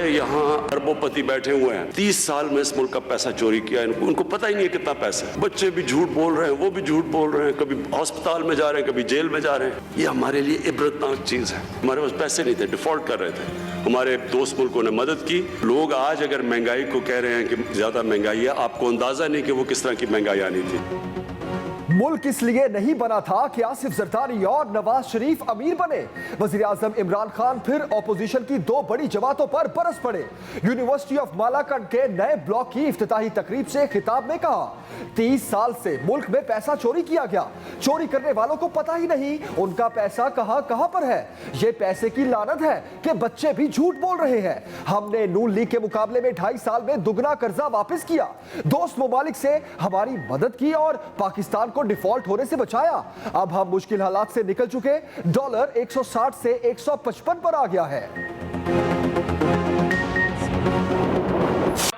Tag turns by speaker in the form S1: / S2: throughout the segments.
S1: यहाँ अरबोपति बैठे हुए हैं, 30 साल में इस मुल्क का पैसा चोरी किया, उनको पता ही नहीं है कितना पैसा है। बच्चे भी झूठ बोल रहे हैं, वो भी झूठ बोल रहे हैं, कभी अस्पताल में जा रहे हैं, कभी जेल में जा रहे हैं। ये हमारे लिए इबरतनाक चीज है। हमारे पास पैसे नहीं थे, डिफॉल्ट कर रहे थे, हमारे दोस्त मुल्कों ने मदद की। लोग आज अगर महंगाई को कह रहे हैं कि ज्यादा महंगाई है, आपको अंदाजा नहीं कि वो किस तरह की महंगाई आनी थी।
S2: मुल्क इसलिए नहीं बना था कि आसिफ जरदारी और नवाज शरीफ अमीर बने। वजीर आजम इमरान खान फिर ऑपोजिशन की दो बड़ी जमातों पर बरस पड़े। यूनिवर्सिटी ऑफ मालाकंड के नए ब्लॉक की इफ्तिताही तकरीब से खिताब में कहा, 30 साल से मुल्क में पैसा चोरी किया गया। चोरी करने वालों को पता ही नहीं उनका पैसा कहां पर है। ये पैसे की लानत है कि बच्चे भी झूठ बोल रहे हैं। हमने नून लीग के मुकाबले में 2.5 साल में दुगना कर्जा वापस किया, दोस्त ममालिक से हमारी मदद की और पाकिस्तान को डिफॉल्ट होने से बचाया। अब हम मुश्किल हालात से निकल चुके। डॉलर 160 से 155 पर आ गया है।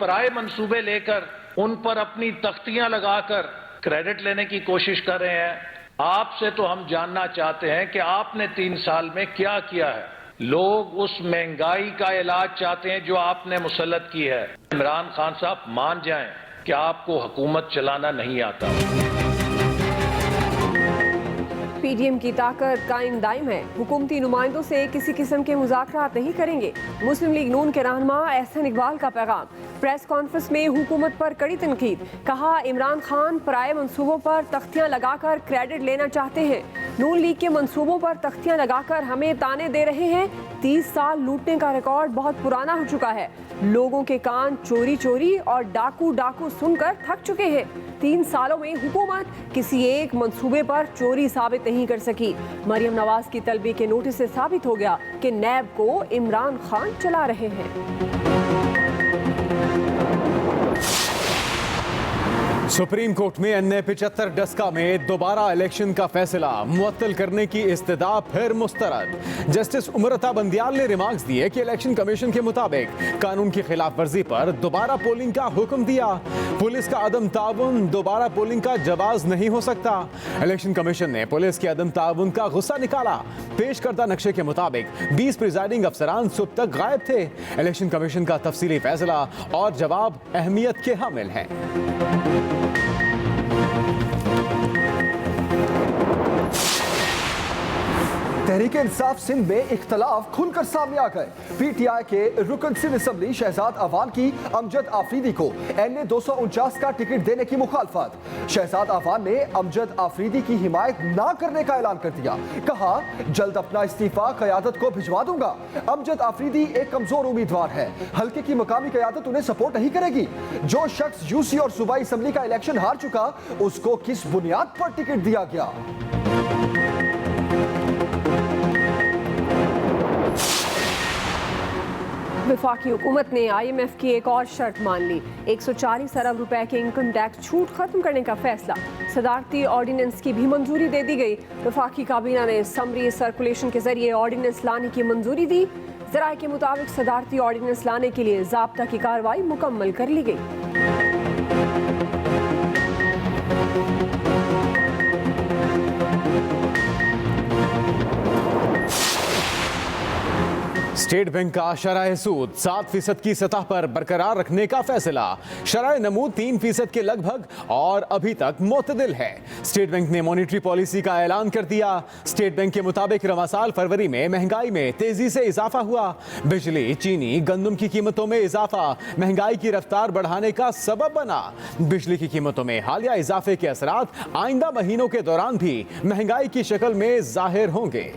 S3: पराए मंसूबे लेकर उन पर अपनी तख्तियां लगाकर क्रेडिट लेने की कोशिश कर रहे हैं। आपसे तो हम जानना चाहते हैं कि आपने 3 साल में क्या किया है। लोग उस महंगाई का इलाज चाहते हैं जो आपने मुसल्लत की है। इमरान खान साहब मान जाएं कि आपको हुकूमत चलाना नहीं आता।
S4: पीडीएम की ताकत कायम दायम है। हुकूमती नुमाइंदों से किसी किस्म के मुज़ाकरात नहीं करेंगे। मुस्लिम लीग नून के रहनुमा एहसन इकबाल का पैगाम। प्रेस कॉन्फ्रेंस में हुकूमत पर कड़ी तनकीद। कहा, इमरान खान पराए मंसूबों पर तख्तियां लगाकर क्रेडिट लेना चाहते हैं। नून लीग के मंसूबों पर तख्तियां लगाकर हमें ताने दे रहे हैं। 30 साल लूटने का रिकॉर्ड बहुत पुराना हो चुका है। लोगों के कान चोरी चोरी और डाकू डाकू सुनकर थक चुके हैं। 3 सालों में हुकूमत किसी एक मंसूबे पर चोरी साबित नहीं कर सकी। मरियम नवाज की तलबी के नोटिस से साबित हो गया कि नैब को इमरान खान चला रहे हैं।
S5: सुप्रीम कोर्ट में अन्य 75 डस्का में दोबारा इलेक्शन का फैसला मुअत्तल करने की इस्तदा फिर मुस्तरद। जस्टिस उमरता बंदियाल ने रिमार्क्स दिए कि इलेक्शन कमीशन के मुताबिक कानून की खिलाफ वर्जी पर दोबारा पोलिंग का हुक्म दिया। पुलिस का अदम ताउन दोबारा पोलिंग का जवाब नहीं हो सकता। इलेक्शन कमीशन ने पुलिस के अदम ताउन का गुस्सा निकाला। पेश करदा नक्शे के मुताबिक 20 प्रिजाइडिंग अफसरान सुबह तक गायब थे। इलेक्शन कमीशन का तफसीली फैसला और जवाब अहमियत के हामिल है।
S2: तहरीक इंसाफ सिंध में इख्तलाफ खुलकर सामने आ गए। पीटीआई के रुकन सिंध असम्बली शहजाद अवान की अमजद आफरीदी को NA 249 का टिकट देने की मुखालफत। शहजाद अवान ने अमजद आफरीदी की हिमायत ना करने का ऐलान कर दिया। कहा, जल्द अपना इस्तीफा क़यादत को भिजवा दूंगा। अमजद आफरीदी एक कमजोर उम्मीदवार है। हल्के की मकामी क़यादत उन्हें सपोर्ट नहीं करेगी। जो शख्स यूसी और सूबाई असम्बली का इलेक्शन हार चुका, उसको किस बुनियाद पर टिकट दिया गया?
S4: वफाकी हुकूमत ने IMF की एक और शर्त मान ली। 140 अरब रुपए के इनकम टैक्स छूट खत्म करने का फैसला। सदारती ऑर्डिनेंस की भी मंजूरी दे दी गई। वफाकी काबीना ने समरी सर्कुलेशन के जरिए ऑर्डिनेंस लाने की मंजूरी दी। ज़राए के मुताबिक सदारती ऑर्डिनेंस लाने के लिए ज़ाब्ता की कार्रवाई मुकम्मल कर ली गई।
S5: स्टेट बैंक का शरह सूद 7% की सतह पर बरकरार रखने का फैसला। शरह नमूद 3% के लगभग और अभी तक मुतदिल है। स्टेट बैंक ने मॉनिटरी पॉलिसी का ऐलान कर दिया। स्टेट बैंक के मुताबिक रवां साल फरवरी में महंगाई में तेजी से इजाफा हुआ। बिजली, चीनी, गंदम की कीमतों में इजाफा महंगाई की रफ्तार बढ़ाने का सबब बना। बिजली की कीमतों में हालिया इजाफे के असरात आइंदा महीनों के दौरान भी महंगाई की शक्ल में जाहिर होंगे।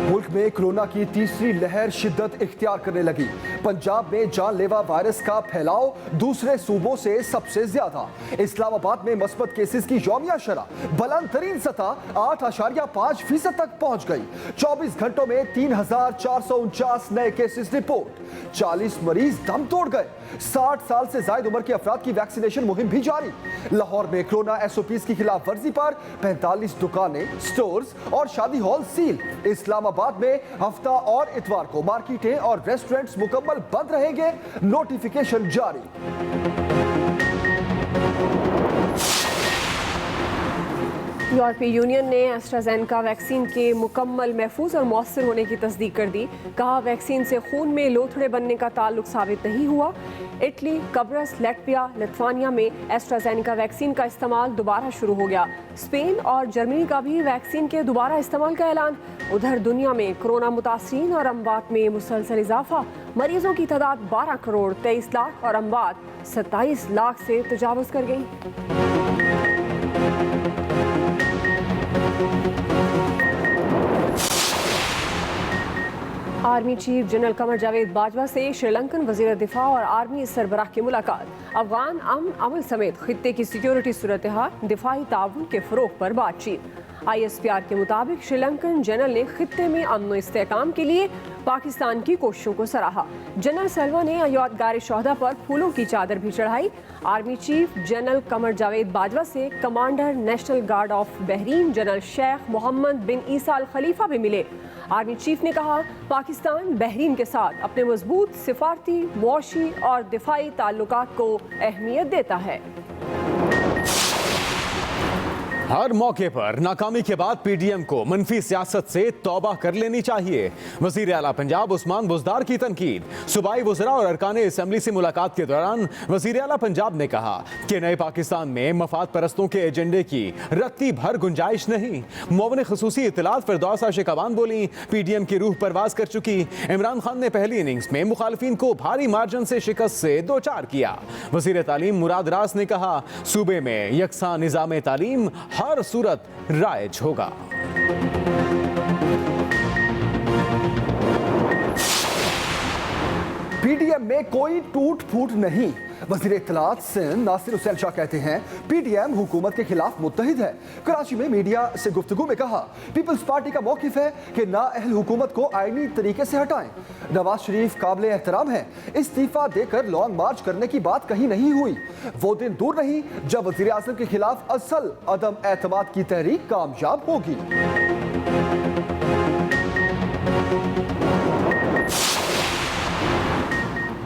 S2: मुल्क में कोरोना की तीसरी लहर शिद्दत इख्तियार करने लगी। पंजाब में जानलेवा वायरस का फैलाव दूसरे सूबों से सबसे ज्यादा। इस्लामाबाद में मस्बत केसेस की यौमिया शरह बुलंद तरीन सतह 8.5% तक पहुंच गई। 24 घंटों में 3,449 नए केसेस रिपोर्ट। 40 मरीज दम तोड़ गए। 60 साल से ज्यादा उम्र के अफराद की वैक्सीनेशन मुहिम भी जारी। लाहौर में कोरोना SOPs की खिलाफ वर्जी पर 45 दुकानें, स्टोर्स और शादी हॉल सील। इस्लामाबाद में हफ्ता और इतवार को मार्केटें और रेस्टोरेंट्स मुकम्मल बंद रहेंगे। नोटिफिकेशन जारी।
S4: यूरोपीय यूनियन ने एस्ट्राजेनेका वैक्सीन के मुकम्मल महफूज और मौसर होने की तस्दीक कर दी। कहा वैक्सीन से खून में लोथड़े बनने का ताल्लुक साबित नहीं हुआ। इटली, कब्रस, लैटविया, लिथुआनिया में एस्ट्राजेनेका वैक्सीन का इस्तेमाल दोबारा शुरू हो गया। स्पेन और जर्मनी का भी वैक्सीन के दोबारा इस्तेमाल का ऐलान। उधर दुनिया में कोरोना मुतासरीन और अमवात में मुसलसल इजाफा। मरीजों की तादाद 12 करोड़ 23 लाख और अमवात 27 लाख से तजावुज कर गई। Army chief general Qamar Javed Bajwa से श्रीलंकन वजीर दिफा और आर्मी सरबराह की मुलाकात। अफगान अमन अमल समेत खित्ते की सिक्योरिटी सूरत हाल, दिफाई ताउन के फरोग पर बातचीत। ISPR के मुताबिक श्रीलंकन जनरल ने खित्ते में अमन इस्तेहकाम के लिए पाकिस्तान की कोशिशों को सराहा। जनरल सलवा ने यादगार शोहदा पर फूलों की चादर भी चढ़ाई। Army chief general Qamar Javed Bajwa से commander National Guard of Bahrain General Sheikh Mohammed bin Isa Al Khalifa भी मिले। आर्मी चीफ ने कहा पाकिस्तान बहरीन के साथ अपने मजबूत सिफारती, मुआशी और दिफाई ताल्लुकात को अहमियत देता है।
S5: हर मौके पर नाकामी के बाद पीडीएम को मनफी सियासत से तौबा कर लेनी चाहिए। वजीर आला पंजाब उस्मान बुज़दार की तनकीद। सूबाई वज़रा और अरकाने असेंबली से मुलाकात के दौरान वजीर आला पंजाब ने कहा कि नए पाकिस्तान में मफाद परस्तों के एजेंडे की रत्ती भर गुंजाइश नहीं। मुअव्विन खुसूसी इत्तलात फिरदौसा शेखावान बोली पीडीएम की रूह परवाज कर चुकी। इमरान खान ने पहली इनिंग्स में मुखालिफिन को भारी मार्जिन से शिकस्त से दो चार किया। वजीर तालीम मुराद रास ने कहा सूबे में यकसा निज़ाम तालीम हर सूरत राइज होगा।
S2: पीडीएम में कोई टूट फूट नहीं। वज़ीर इत्तलात सिंध नासिर हुसैन शाह कहते हैं पीडीएम हुकूमत के खिलाफ मुत्तहिद है। कराची में मीडिया से गुफ्तगू में कहा पीपल्स पार्टी का मौकिफ है कि नाअहल हुकूमत को आईनी तरीके से हटाएं। नवाज शरीफ काबिल एहतराम है, इस्तीफा देकर लॉन्ग मार्च करने की बात कहीं नहीं हुई। वो दिन दूर नहीं जब वज़ीर आज़म के खिलाफ असल अदम एतमाद की तहरीक कामयाब होगी।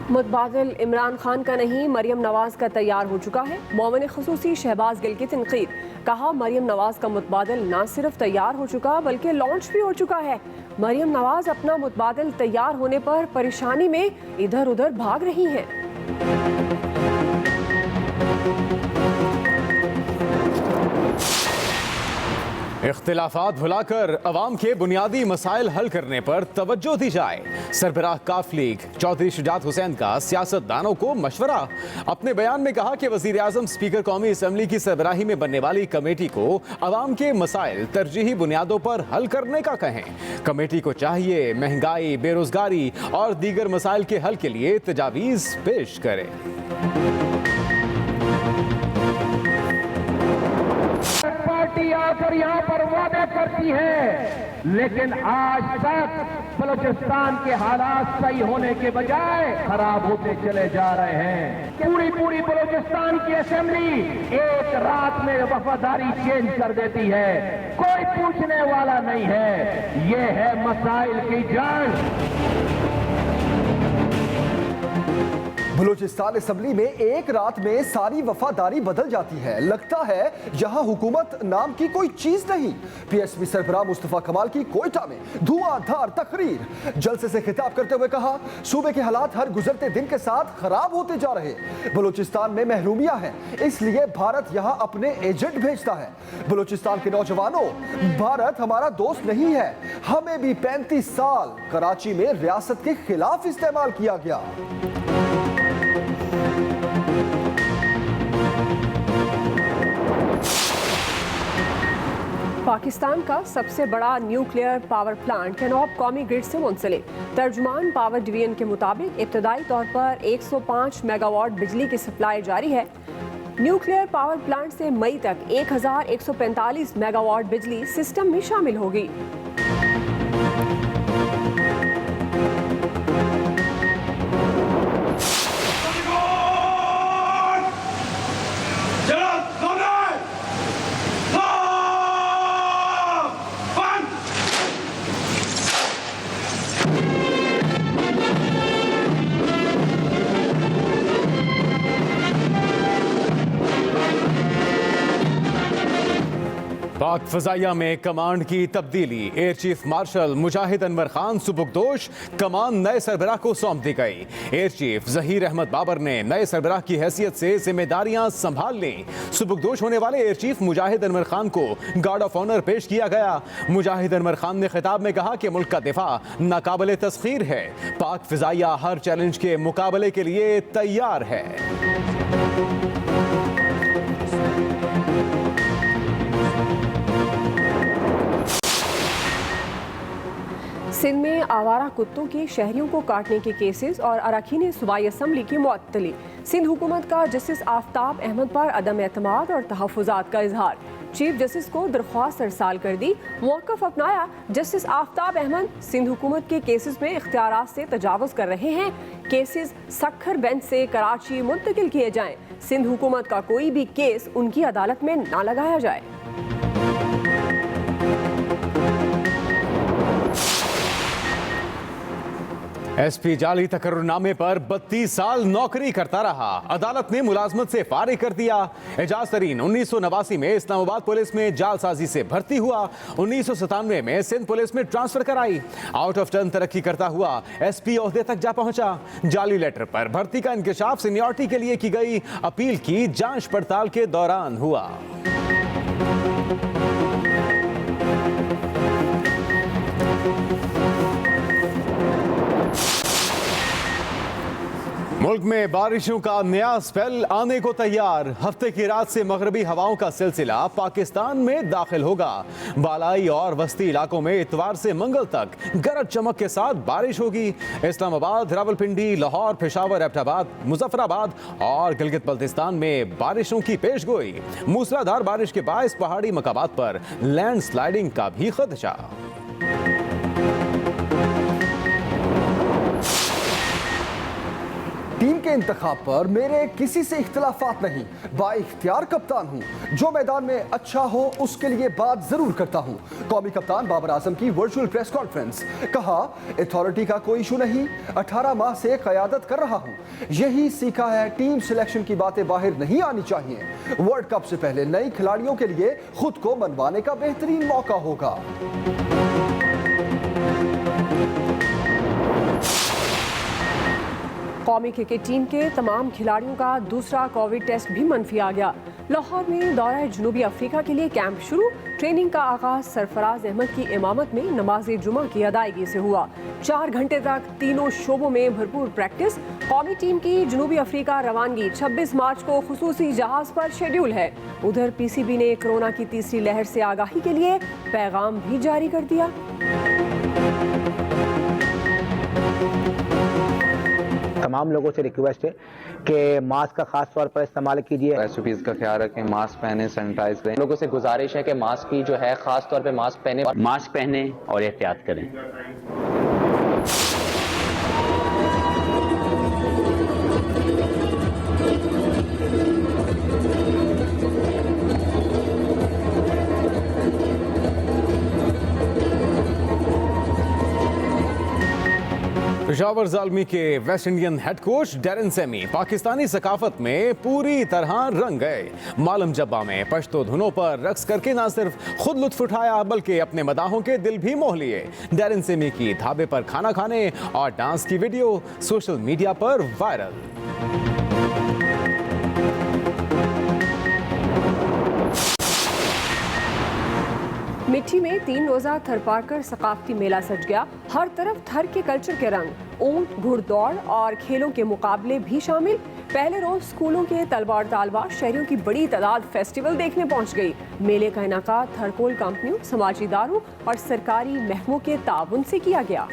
S4: मुतबादिल इमरान खान का नहीं, मरियम नवाज का तैयार हो चुका है। मुअव्विन खुसूसी शहबाज गिल की तनकीद। कहा मरियम नवाज का मुतबादिल न सिर्फ तैयार हो चुका बल्कि लॉन्च भी हो चुका है। मरियम नवाज अपना मुतबादिल तैयार होने पर परेशानी में इधर उधर भाग रही हैं।
S5: इख्तिलाफात भुलाकर अवाम के बुनियादी मसाइल हल करने पर तवज्जो दी जाए। सरबराह काफ लीग चौधरी शुजात हुसैन का सियासतदानों को मशवरा। अपने बयान में कहा कि वजीर आजम स्पीकर कौमी असम्बली की सरबराही में बनने वाली कमेटी को अवाम के मसाइल तरजीही बुनियादों पर हल करने का कहें। कमेटी को चाहिए महंगाई, बेरोजगारी और दीगर मसाइल के हल के लिए तजावीज़ पेश करे।
S6: पार्टी आकर यहाँ पर वादे करती है लेकिन आज तक बलूचिस्तान के हालात सही होने के बजाय खराब होते चले जा रहे हैं। पूरी बलूचिस्तान की असेंबली एक रात में वफादारी चेंज कर देती है, कोई पूछने वाला नहीं है। ये है मसाइल की जड़।
S2: बलूचिस्तान असेंबली में एक रात में सारी वफादारी बदल जाती है। लगता है यहाँ हुकूमत नाम की कोई चीज नहीं। पीएसपी सरबराह मुस्तफा कमाल की कोयटा में धुआंधार तकरीर। जलसे से खिताब करते हुए कहा सूबे के हालात हर गुजरते दिन के साथ खराब होते जा रहे। बलूचिस्तान में महरूमियां हैं, इसलिए भारत यहाँ अपने एजेंट भेजता है। बलूचिस्तान के नौजवानों, भारत हमारा दोस्त नहीं है। हमें भी 35 साल कराची में रियासत के खिलाफ इस्तेमाल किया गया।
S4: पाकिस्तान का सबसे बड़ा न्यूक्लियर पावर प्लांट कैनॉब कौमी ग्रिड से मुंसलिक। तर्जुमान पावर डिवीजन के मुताबिक इब्तदाई तौर पर 105 मेगावाट बिजली की सप्लाई जारी है। न्यूक्लियर पावर प्लांट से मई तक 1145 मेगावाट बिजली सिस्टम में शामिल होगी।
S5: पाक फजाइया में कमांड की तब्दीली। एयर चीफ मार्शल मुजाहिद अनवर खान सुबुकदोश, कमान नए सरबराह को सौंप दी गई। एयर चीफ जहीर अहमद बाबर ने नए सरबराह की हैसियत से जिम्मेदारियां संभाल ली। सुबुकदोश होने वाले एयर चीफ मुजाहिद अनवर खान को गार्ड ऑफ ऑनर पेश किया गया। मुजाहिद अनवर खान ने खिताब में कहा कि मुल्क का दिफा नाकाबिले तस्खीर है। पाक फजाइया हर चैलेंज के मुकाबले के लिए तैयार है।
S4: सिंध में आवारा कुत्तों के शहरियों को काटने के केसेस और अरकान सूबाई असम्बली की मुअत्तली। सिंध हुकूमत का जस्टिस आफ्ताब अहमद पर अदम एतमाद और तहफ़्फ़ुज़ात का इजहार। चीफ जस्टिस को दरख्वास्त अरसाल कर दी, मौक़िफ़ अपनाया। जस्टिस आफ्ताब अहमद सिंध हुकूमत के केसेस में इख्तियारात से तजावुज़ कर रहे हैं। केसेस सखर बेंच से कराची मुंतकिल किए जाएं। सिंध हुकूमत का कोई भी केस उनकी अदालत में ना लगाया जाए।
S5: एसपी जाली तकर्रुरनामे पर 32 साल नौकरी करता रहा, अदालत ने मुलाजमत से फारिग कर दिया। एजाज तरीन 1989 में इस्लामाबाद पुलिस में जालसाजी से भर्ती हुआ। 1997 में सिंध पुलिस में ट्रांसफर कराई। आउट ऑफ टर्न तरक्की करता हुआ एसपी ओहदे तक जा पहुंचा। जाली लेटर पर भर्ती का इंकशाफ सीनियरिटी के लिए की गई अपील की जांच पड़ताल के दौरान हुआ। मुल्क में बारिशों का नया स्पेल आने को तैयार। हफ्ते की रात से मगरबी हवाओं का सिलसिला पाकिस्तान में दाखिल होगा। बालाई और वस्ती इलाकों में इतवार से मंगल तक गरज चमक के साथ बारिश होगी। इस्लामाबाद, रावलपिंडी, लाहौर, पेशावर, एबटाबाद, मुजफ्फराबाद और गिलगित बल्तिस्तान में बारिशों की पेशगोई। मूसलाधार बारिश के बायस पहाड़ी मकामात पर लैंडस्लाइडिंग का भी खदशा।
S2: टीम के इंतखाब पर मेरे किसी से इख्तिलाफात नहीं। बाइख्तियार कप्तान हूँ। जो मैदान में अच्छा हो उसके लिए बात जरूर करता हूँ। कौमी कप्तान बाबर आजम की वर्चुअल प्रेस कॉन्फ्रेंस। कहा, अथॉरिटी का कोई इशू नहीं, 18 माह से क़यादत कर रहा हूँ। यही सीखा है, टीम सिलेक्शन की बातें बाहर नहीं आनी चाहिए। वर्ल्ड कप से पहले नई खिलाड़ियों के लिए खुद को मनवाने का बेहतरीन मौका होगा।
S4: कौमी क्रिकेट टीम के तमाम खिलाड़ियों का दूसरा कोविड टेस्ट भी मनफी आ गया। लाहौर में दौरा जनूबी अफ्रीका के लिए कैंप शुरू। ट्रेनिंग का आगाज सरफराज अहमद की इमामत में नमाज जुमा की अदायगी से हुआ। 4 घंटे तक तीनों शोबों में भरपूर प्रैक्टिस। कौमी टीम की जनूबी अफ्रीका रवानगी 26 मार्च को खुसूसी जहाज पर शेड्यूल है। उधर पीसीबी ने कोरोना की तीसरी लहर से आगाही के लिए पैगाम भी जारी कर दिया।
S7: तमाम लोगों से रिक्वेस्ट है कि मास्क का खास तौर पर इस्तेमाल कीजिए।
S8: SOPs का ख्याल रखें, मास्क पहने, सैनिटाइज करें। लोगों से गुजारिश है कि मास्क की जो है खास तौर पे मास्क पहने और एहतियात करें।
S5: पेशावर ज़ालमी के West Indian head coach Darren Sammy Pakistani सकाफत में पूरी तरह रंग गए। मालम जब्बा में पश्तो धुनों पर रक्स करके ना सिर्फ खुद लुत्फ उठाया बल्कि अपने मदाहों के दिल भी मोह लिए। डेरन सेमी की ढाबे पर खाना खाने और डांस की वीडियो सोशल मीडिया पर वायरल।
S4: मिट्टी में 3 रोजा थरपारकर सकाफती मेला सज गया। हर तरफ थर के कल्चर के रंग। ऊंट, घुड़दौड़ और खेलों के मुकाबले भी शामिल। पहले रोज स्कूलों के तलबा और तालबा शहरियों की बड़ी तादाद फेस्टिवल देखने पहुंच गई। मेले का इनाकाद थरकोल कंपनियों, समाजी इदारों और सरकारी महकमों के ताउन से किया गया।